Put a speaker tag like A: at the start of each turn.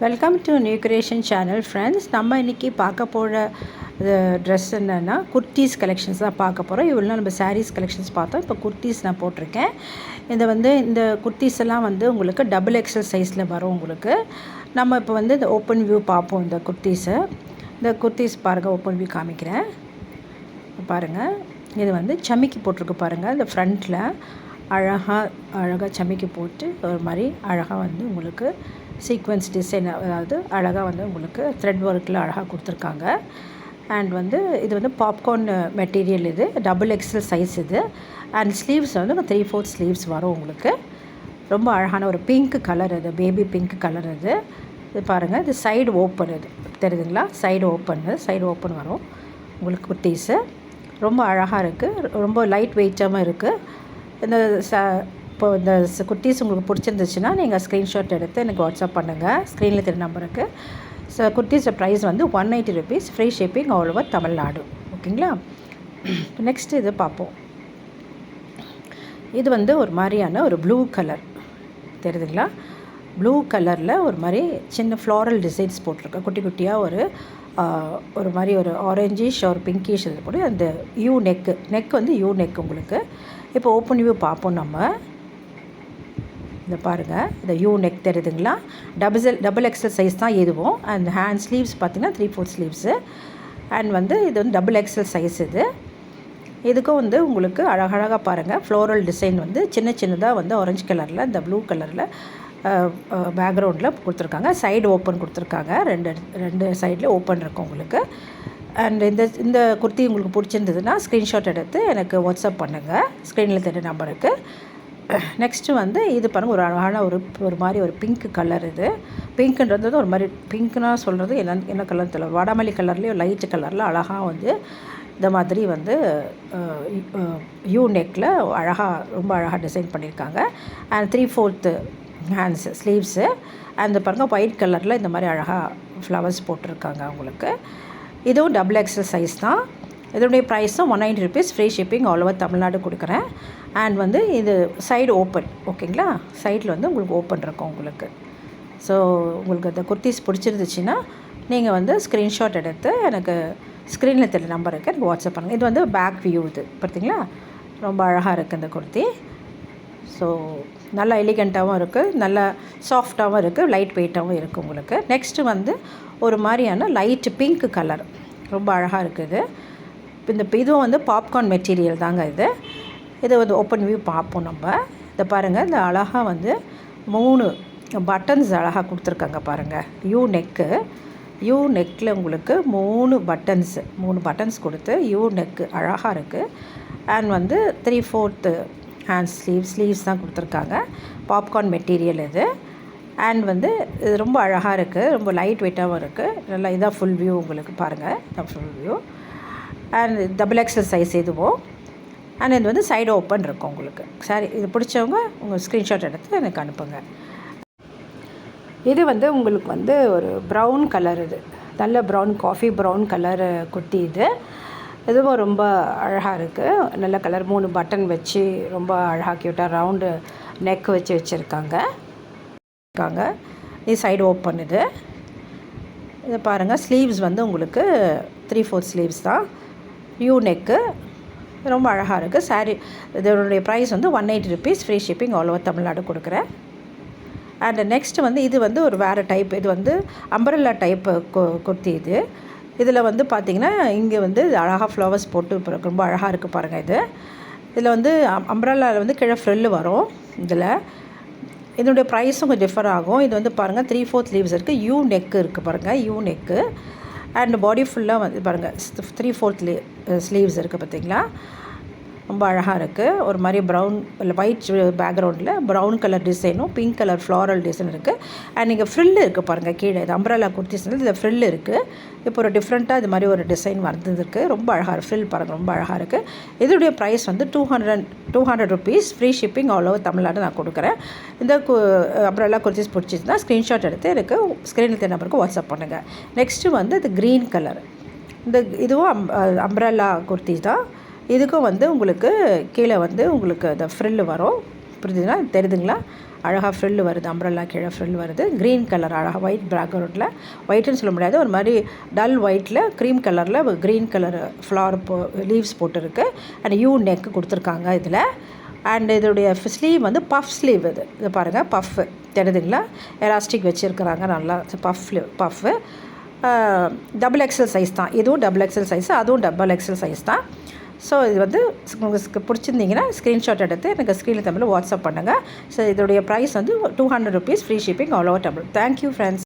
A: Welcome to new creation channel friends. நம்ம இன்றைக்கி பார்க்க போகிற ட்ரெஸ் என்னென்னா குர்த்திஸ் கலெக்ஷன்ஸ் தான் பார்க்க போகிறோம். இவ்வளோ நம்ம சாரீஸ் கலெக்ஷன்ஸ் பார்த்தோம். இப்போ குர்த்திஸ் நான் போட்டிருக்கேன். இந்த குர்த்திஸ் எல்லாம் உங்களுக்கு டபுள் எக்ஸல் சைஸில் வரும். உங்களுக்கு நம்ம இப்போ இந்த ஓப்பன் வியூ பார்ப்போம். இந்த குர்த்திஸ் பாருங்கள், ஓப்பன் வியூ காமிக்கிறேன் பாருங்கள். இது சமிக்கி போட்டிருக்கு பாருங்கள். இந்த ஃப்ரண்ட்டில் அழகாக சமிக்கி போட்டு ஒரு மாதிரி அழகாக உங்களுக்கு சீக்வென்ஸ் டிசைன், அதாவது அழகாக உங்களுக்கு த்ரெட் ஒர்க்கில் அழகாக கொடுத்துருக்காங்க. அண்ட் இது பாப்கார்ன் மெட்டீரியல். இது டபுள் எக்ஸல் சைஸ் இது. அண்ட் ஸ்லீவ்ஸ் 3/4 ஸ்லீவ்ஸ் வரும் உங்களுக்கு. ரொம்ப அழகான ஒரு பிங்க் கலர், இது பேபி பிங்க் கலர். இது பாருங்கள், இது சைடு ஓப்பன். இது தெரியுதுங்களா? சைடு ஓப்பன் வரும் உங்களுக்கு. குர்த்தீஸு ரொம்ப அழகாக இருக்குது, ரொம்ப லைட் வெயிட்டாகவும் இருக்குது. இப்போ இந்த குர்த்திஸ் உங்களுக்கு பிடிச்சிருந்துச்சுன்னா நீங்கள் ஸ்க்ரீன்ஷாட் எடுத்து எனக்கு வாட்ஸ்அப் பண்ணுங்கள், ஸ்க்ரீனில் தெரிய நம்பருக்கு. குர்த்திஸோட price 180 rupees, free shipping all over Tamil Nadu. ஓகேங்களா? நெக்ஸ்ட்டு இது பார்ப்போம். இது ஒரு மாதிரியான ஒரு ப்ளூ கலர் தெரியுதுங்களா? ப்ளூ கலரில் ஒரு மாதிரி சின்ன ஃப்ளாரல் டிசைன்ஸ் போட்டிருக்கு. குட்டி குட்டியாக ஒரு மாதிரி ஒரு ஆரஞ்சிஷ் ஒரு பிங்கிஷ் இது போட்டு அந்த யூ நெக் யூ நெக் உங்களுக்கு. இப்போ ஓப்பன் வியூ பார்ப்போம் நம்ம. இந்த பாருங்கள், இந்த யூ நெக் தெரியுதுங்களா? டபுள் எக்ஸல் சைஸ் தான் இதுவும். அண்ட் ஹேண்ட் ஸ்லீவ்ஸ் பார்த்திங்கன்னா 3/4 ஸ்லீவ்ஸு. அண்ட் இது டபுள் எக்ஸல் சைஸ். இதுக்கும் உங்களுக்கு அழகழகாக பாருங்கள், ஃப்ளோரல் டிசைன் சின்ன சின்னதாக ஆரஞ்சு கலரில் இந்த ப்ளூ கலரில் பேக்ரவுண்டில் கொடுத்துருக்காங்க. சைடு ஓப்பன் கொடுத்துருக்காங்க. ரெண்டு சைடில் ஓப்பன் இருக்கும் உங்களுக்கு. அண்ட் இந்த குர்த்தி உங்களுக்கு பிடிச்சிருந்ததுன்னா ஸ்க்ரீன்ஷாட் எடுத்து எனக்கு வாட்ஸ்அப் பண்ணுங்கள், ஸ்க்ரீனில் தெரிய நம்பருக்கு. நெக்ஸ்ட்டு இது பாருங்கள், ஒரு அழகான ஒரு மாதிரி ஒரு பிங்க் கலர். இது பிங்க்குன்றது ஒரு மாதிரி பிங்க்னா சொல்கிறது என்ன கலர் தெரியல, வாடாமல்லி கலர்லேயும் லைட்டு கலரில் அழகாக இந்த மாதிரி யூ நெக்கில் ரொம்ப அழகாக டிசைன் பண்ணியிருக்காங்க. And 3/4 hands sleeves. அந்த பாருங்கள், ஒயிட் கலரில் இந்த மாதிரி அழகாக ஃப்ளவர்ஸ் போட்டிருக்காங்க உங்களுக்கு. இதுவும் டபுள் எக்ஸல் சைஸ் தான். இதனுடைய ப்ரைஸும் 190 rupees, free shipping all over Tamil Nadu கொடுக்குறேன். அண்ட் இது சைடு ஓப்பன். ஓகேங்களா? சைடில் உங்களுக்கு ஓப்பன் இருக்கும் உங்களுக்கு. ஸோ உங்களுக்கு இந்த குர்த்திஸ் பிடிச்சிருந்துச்சின்னா நீங்கள் ஸ்க்ரீன்ஷாட் எடுத்து எனக்கு ஸ்க்ரீனில் தெரிய நம்பருக்கு எனக்கு வாட்ஸ்அப் பண்ணுங்கள். இது பேக் வியூ. இது பார்த்தீங்களா? ரொம்ப அழகாக இருக்குது இந்த குர்த்தி. ஸோ நல்லா எலிகண்ட்டாகவும் இருக்குது, நல்லா சாஃப்டாகவும் இருக்குது, லைட் வெயிட்டாகவும் இருக்குது உங்களுக்கு. நெக்ஸ்ட்டு ஒரு மாதிரியான லைட் பிங்க் கலர், ரொம்ப அழகாக இருக்குது. இதுவும் பாப்கார்ன் மெட்டீரியல் தாங்க. இது ஓப்பன் வியூ பார்ப்போம் நம்ம. இதை பாருங்கள், இந்த அழகாக 3 பட்டன்ஸ் அழகாக கொடுத்துருக்காங்க பாருங்கள். யூ நெக்கில் உங்களுக்கு 3 பட்டன்ஸ் கொடுத்து யூ நெக்கு அழகாக இருக்குது. அண்ட் 3/4 ஹேண்ட் ஸ்லீவ்ஸ் தான் கொடுத்துருக்காங்க. பாப்கார்ன் மெட்டீரியல் இது. அண்ட் இது ரொம்ப அழகாக இருக்குது, ரொம்ப லைட் வெயிட்டாகவும் இருக்குது. நல்லா இதான் ஃபுல் வியூ உங்களுக்கு பாருங்கள். இதான் full view. And double XL size இதுவும். அண்ட் இது சைடு ஓப்பன் இருக்கும் உங்களுக்கு. சரி, இது பிடிச்சவங்க உங்கள் ஸ்க்ரீன்ஷாட் எடுத்து எனக்கு அனுப்புங்க. இது உங்களுக்கு ஒரு ப்ரௌன் கலர். இது நல்ல brown, coffee brown colour kurti. இதுவும் ரொம்ப அழகாக இருக்குது. நல்ல கலர். 3 பட்டன் வச்சு ரொம்ப அழகாக க்யூட்டாக ரவுண்டு நெக் வச்சுருக்காங்க. இது சைடு ஓப்பன். இது பாருங்கள், ஸ்லீவ்ஸ் உங்களுக்கு 3/4 ஸ்லீவ்ஸ் தான். யூ நெக்கு ரொம்ப அழகாக இருக்குது. சாரீ இதனுடைய price 180 rupees, free shipping all over Tamil Nadu கொடுக்குறேன். அண்ட் நெக்ஸ்ட்டு இது ஒரு வேறு டைப். இது அம்பரல்லா டைப்பு குர்த்தி. இதில் பார்த்திங்கன்னா இங்கே அழகாக ஃப்ளவர்ஸ் போட்டு ரொம்ப அழகாக இருக்குது பாருங்கள். இதில் அம்பரல்லாவில் கீழே ஃப்ரில்லு வரும். இதனுடைய ப்ரைஸும் கொஞ்சம் டிஃபர் ஆகும். இது பாருங்கள் 3/4 ஸ்லீவ்ஸ் இருக்குது. யூ நெக்கு இருக்குது பாருங்கள், யூ நெக்கு. அண்ட் பாடி ஃபுல்லாக பாருங்கள் 3/4 ஸ்லீவ்ஸ் இருக்குது பார்த்தீங்களா? ரொம்ப அழகாக இருக்குது. ஒரு மாதிரி ப்ரௌன் இல்லை ஒயிட் பேக்ரவுண்டில் ப்ரௌன் கலர் டிசைனும் பிங்க் கலர் ஃப்ளாரல் டிசைன் இருக்குது. அண்ட் இங்கே ஃப்ரில்லு இருக்குது பாருங்கள் கீழே. இது அம்பரல்லா குர்த்திஸ். இதில் ஃப்ரில் இருக்குது. இப்போ ஒரு டிஃப்ரெண்ட்டாக இது மாதிரி ஒரு டிசைன் வந்திருக்கு. ரொம்ப அழகாக ஃப்ரில் பாருங்கள், ரொம்ப அழகாக இருக்குது. இதோடைய price 200 rupees, free shipping all over Tamil Nadu நான் கொடுக்குறேன். இந்த அம்பரல்லா குர்த்திஸ் பிடிச்சிச்சுன்னா ஸ்க்ரீன்ஷாட் எடுத்து எனக்கு ஸ்க்ரீனில் தெரிய நம்பருக்கு வாட்ஸ்அப் பண்ணுங்கள். நெக்ஸ்ட்டு இது க்ரீன் கலர். இதுவும் அம்பரல்லா குர்த்தி தான். இதுக்கும் உங்களுக்கு கீழே உங்களுக்கு அந்த ஃப்ரில்லு வரும். புரியுதுங்களா? தெரியுதுங்களா? அழகாக ஃப்ரில் வருது, அம்ப்ரெல்லா கீழே ஃப்ரில் வருது. க்ரீன் கலர் அழகாக ஒயிட் பேக்ரவுண்டில், ஒயிட்டுன்னு சொல்ல முடியாது, ஒரு மாதிரி டல் ஒயிட்டில் க்ரீம் கலரில் க்ரீன் கலர் ஃப்ளவர் லீவ்ஸ் போட்டுருக்கு. அண்ட் யூ நெக்கு கொடுத்துருக்காங்க இதில். அண்ட் இதோடைய ஸ்லீவ் வந்து பஃப் ஸ்லீவ். இது பாருங்கள், பஃப்பு தெரியுதுங்களா, எலாஸ்டிக் வச்சுருக்குறாங்க நல்லா. பஃப்பு டபுள் எக்ஸல் சைஸ் தான். இதுவும் டபுள் எக்ஸல் சைஸ், அதுவும் டபுள் எக்ஸல் சைஸ் தான். ஸோ இது வந்து உங்களுக்கு பிடிச்சிருந்தீங்கன்னா ஸ்க்ரீன்ஷாட் எடுத்து எனக்கு ஸ்க்ரீனில் தமிழில் வாட்ஸ்அப் பண்ணுங்கள். ஸோ இதோடைய ப்ரைஸ் வந்து 200 rupees, free shipping all over Tamil. Thank you friends.